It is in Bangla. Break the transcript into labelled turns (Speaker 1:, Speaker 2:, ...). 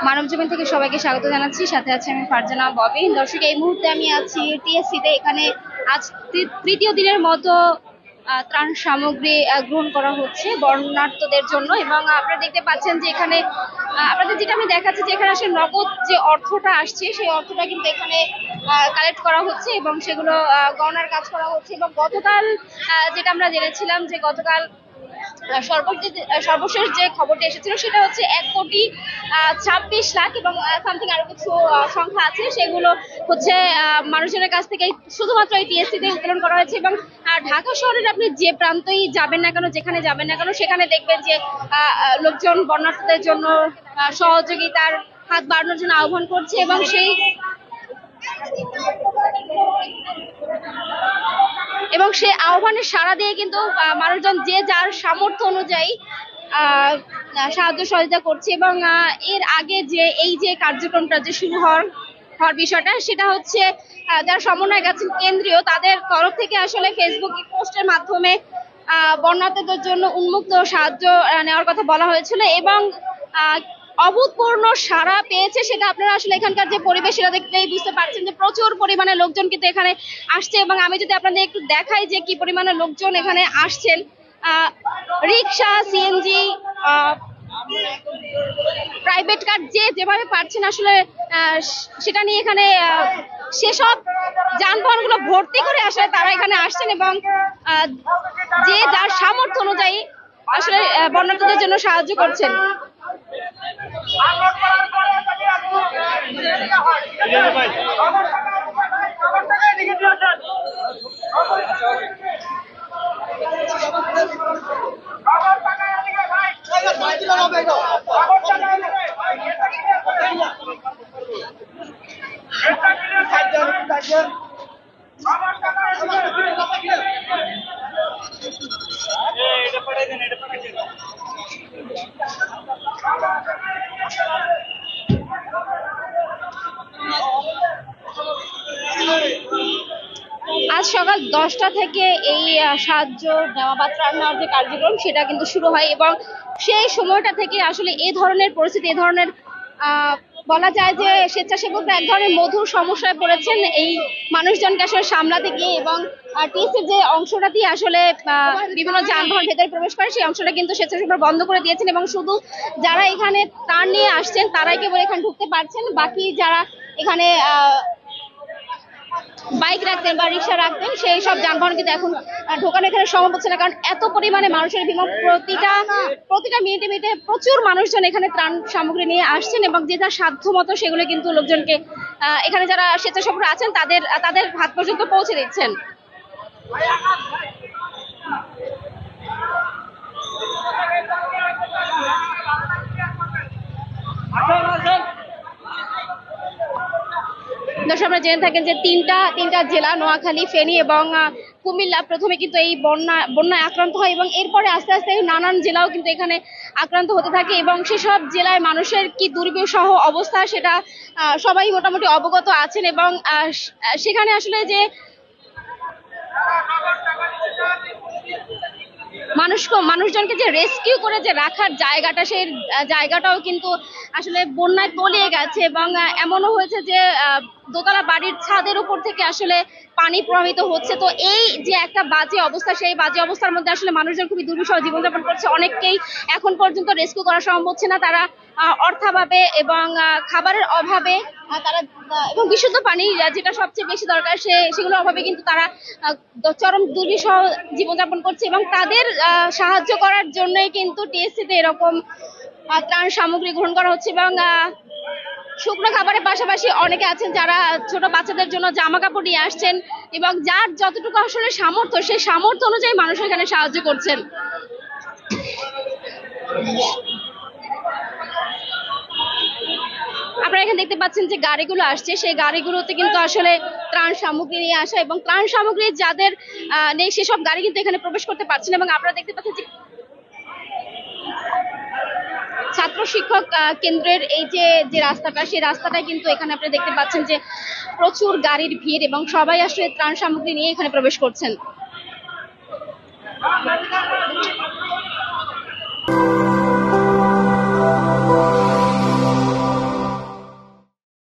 Speaker 1: মানবজমিন থেকে সবাইকে স্বাগত জানাচ্ছি। সাথে আছে আমি ফারজানা ববি। দর্শক, এই মুহূর্তে আমি আছি টিএসসি তে। এখানে আজ তৃতীয় দিনের মতো ত্রাণ সামগ্রী গ্রহণ করা হচ্ছে বর্ণাঢ্যদের জন্য। এবং আপনারা দেখতে পাচ্ছেন যে এখানে আপনাদের যেটা আমি দেখাচ্ছি যে এখানে আসলে নগদ যে অর্থটা আসছে সেই অর্থটা কিন্তু এখানে কালেক্ট করা হচ্ছে এবং সেগুলো গণনার কাজ করা হচ্ছে। এবং গতকাল যেটা আমরা জেনেছিলাম যে গতকাল সর্বশেষ যে খবরটি এসেছিল সেটা হচ্ছে 1,26,00,000 এবং সামথিং আরো কিছু সংখ্যা আছে, সেগুলো হচ্ছে মানুষজনের কাছ থেকে শুধুমাত্র এই টিএসসি তে উত্তোলন করা হয়েছে। এবং ঢাকা শহরের আপনি যে প্রান্তই যাবেন না কেন, যেখানে যাবেন না কেন, সেখানে দেখবেন যে লোকজন বর্ণাঢ্যদের জন্য সহযোগিতার হাত বাড়ানোর জন্য আহ্বান করছে। এবং সেই আহ্বানের সাড়া দিয়ে কিন্তু মানুষজন যে যার সামর্থ্য অনুযায়ী সাহায্য সহযোগিতা করছে। এবং এর আগে যে এই যে কার্যক্রমটা যে শুরু হওয়ার বিষয়টা, সেটা হচ্ছে যারা সমন্বয় গেছেন কেন্দ্রীয়, তাদের তরফ থেকে আসলে ফেসবুক পোস্টের মাধ্যমে বর্ণাঢ্যদের জন্য উন্মুক্ত সাহায্য নেওয়ার কথা বলা হয়েছিল এবং অভূতপূর্ণ সাড়া পেয়েছে। সেটা আপনারা আসলে এখানকার যে পরিবেশ সেটা দেখলেই বুঝতে পারছেন যে প্রচুর পরিমাণে লোকজন কিন্তু এখানে আসছে। এবং আমি যদি আপনাদের একটু দেখাই যে কি পরিমাণে লোকজন এখানে আসছেন, রিক্সা, সিএনজি, প্রাইভেট কার যে যেভাবে পারছেন আসলে সেটা নিয়ে এখানে সেসব যানবাহনগুলো ভর্তি করে আসলে তারা এখানে আসছেন এবং যে যার সামর্থ্য অনুযায়ী আসলে বর্ণাঢ্যদের জন্য সাহায্য করছেন। আজ সকাল 10টা থেকে এই সাহায্য নেওয়া বা ত্রাণ নেওয়ার যে কার্যক্রম সেটা কিন্তু শুরু হয় এবং সেই সময়টা থেকে আসলে এই ধরনের পরিস্থিতি, এই ধরনের বলা যায় যে স্বেচ্ছাসেবকরা এক ধরনের মধুর সমস্যায় পড়েছেন এই মানুষজনকে আসলে সামলাতে গিয়ে। এবং টিএসসির যে অংশটা দিয়ে আসলে বিভিন্ন যানবাহন ভেতরে প্রবেশ করে সেই অংশটা কিন্তু স্বেচ্ছাসেবকরা বন্ধ করে দিয়েছেন এবং শুধু যারা এখানে ত্রাণ নিয়ে আসছেন তারাই কেবল এখানে ঢুকতে পারছেন। বাকি যারা এখানে বাইক রাখতেন বা রিক্সা রাখতেন সেই সব যানবাহন কিন্তু এখন ঢোকানো এখানে সম্ভব হচ্ছে না, কারণ এত পরিমাণে মানুষের ভিড়। প্রতিটা মিনিটে মিনিটে প্রচুর মানুষজন এখানে ত্রাণ সামগ্রী নিয়ে আসছেন এবং যে যার সাধ্য মতো সেগুলো কিন্তু লোকজনকে এখানে যারা স্বেচ্ছাসেবকরা আছেন তাদের হাত পর্যন্ত পৌঁছে দিচ্ছেন। দর্শক, আপনারা জেনে থাকেন যে তিনটা জেলা নোয়াখালী, ফেনী এবং কুমিল্লা প্রথমে কিন্তু এই বন্যায় আক্রান্ত হয় এবং এরপরে আস্তে আস্তে নানান জেলাও কিন্তু এখানে আক্রান্ত হতে থাকে এবং সেসব জেলায় মানুষের কি দুর্বিষহ অবস্থা সেটা সবাই মোটামুটি অবগত আছেন। এবং সেখানে আসলে যে মানুষজনকে যে রেস্কিউ করে যে রাখার জায়গাটা, সেই জায়গাটাও কিন্তু আসলে বন্যায় তলিয়ে গেছে এবং এমনও হয়েছে যে দোতলা বাড়ির ছাদের উপর থেকে আসলে পানি প্রবাহিত হচ্ছে। তো এই যে একটা বাজে অবস্থা, সেই বাজে অবস্থার মধ্যে আসলে মানুষজন খুবই দুর্বিষহ জীবনযাপন করছে। অনেককেই এখন পর্যন্ত রেস্কিউ করা সম্ভব হচ্ছে না, তারা অর্থাভাবে এবং খাবারের অভাবে তারা এবং বিশুদ্ধ পানি যেটা সবচেয়ে বেশি দরকার সেগুলোর অভাবে কিন্তু তারা চরম দুর্বিষহ জীবনযাপন করছে। এবং তাদের সাহায্য করার জন্যই কিন্তু টিএসসি তে এরকম ত্রাণ সামগ্রী গ্রহণ করা হচ্ছে। এবং শুকনো খাবারের পাশাপাশি অনেকে আছেন যারা ছোট বাচ্চাদের জন্য জামা কাপড় নিয়ে আসছেন এবং যার যতটুকু আসলে সামর্থ্য সেই সামর্থ্য অনুযায়ী মানুষ এখানে সাহায্য করছেন। আপনারা এখানে দেখতে পাচ্ছেন যে গাড়িগুলো আসছে, সেই গাড়িগুলোতে কিন্তু আসলে ত্রাণ সামগ্রী নিয়ে আসা এবং ত্রাণ সামগ্রী যাদের নেই সেসব গাড়ি কিন্তু এখানে প্রবেশ করতে পারছেন। এবং আপনারা দেখতে পাচ্ছেন যে ছাত্র শিক্ষক কেন্দ্রের এই যে রাস্তাটা, সেই রাস্তাটায় কিন্তু এখানে আপনারা দেখতে পাচ্ছেন যে প্রচুর গাড়ির ভিড় এবং সবাই আসলে ত্রাণ সামগ্রী নিয়ে এখানে প্রবেশ করছেন।